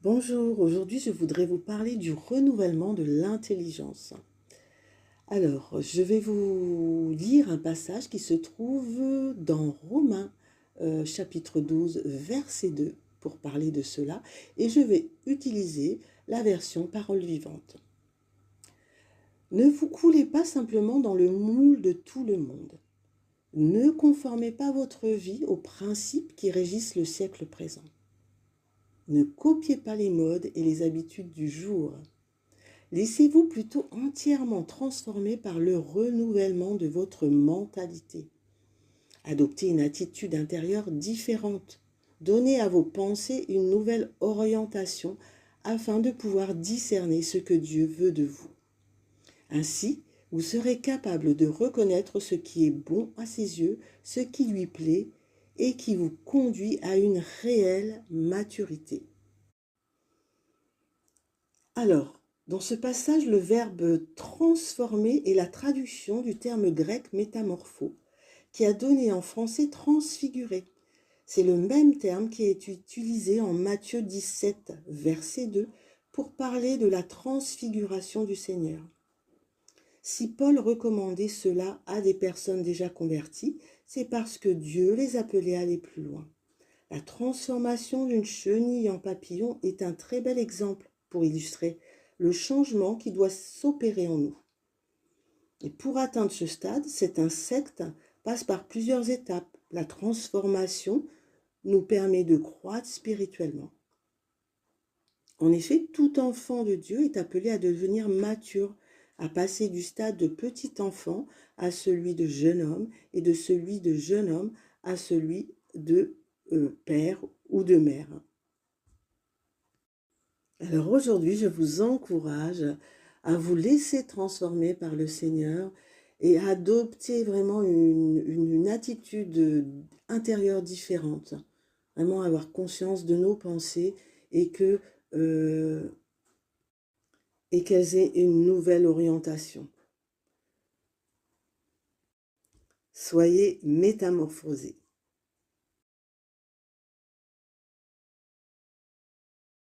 Bonjour, aujourd'hui je voudrais vous parler du renouvellement de l'intelligence. Alors, je vais vous lire un passage qui se trouve dans Romains chapitre 12, verset 2 pour parler de cela, et je vais utiliser la version parole vivante. Ne vous coulez pas simplement dans le moule de tout le monde. Ne conformez pas votre vie aux principes qui régissent le siècle présent. Ne copiez pas les modes et les habitudes du jour. Laissez-vous plutôt entièrement transformer par le renouvellement de votre mentalité. Adoptez une attitude intérieure différente. Donnez à vos pensées une nouvelle orientation afin de pouvoir discerner ce que Dieu veut de vous. Ainsi, vous serez capable de reconnaître ce qui est bon à ses yeux, ce qui lui plaît et qui vous conduit à une réelle maturité. Alors, dans ce passage, le verbe transformer est la traduction du terme grec métamorpho, qui a donné en français transfigurer. C'est le même terme qui est utilisé en Matthieu 17, verset 2, pour parler de la transfiguration du Seigneur. Si Paul recommandait cela à des personnes déjà converties, c'est parce que Dieu les appelait à aller plus loin. La transformation d'une chenille en papillon est un très bel exemple pour illustrer le changement qui doit s'opérer en nous. Et pour atteindre ce stade, cet insecte passe par plusieurs étapes. La transformation nous permet de croître spirituellement. En effet, tout enfant de Dieu est appelé à devenir mature, à passer du stade de petit enfant à celui de jeune homme et de celui de jeune homme à celui de père ou de mère. Alors aujourd'hui, je vous encourage à vous laisser transformer par le Seigneur et à adopter vraiment une attitude intérieure différente. Vraiment avoir conscience de nos pensées et qu'elles aient une nouvelle orientation. Soyez métamorphosés.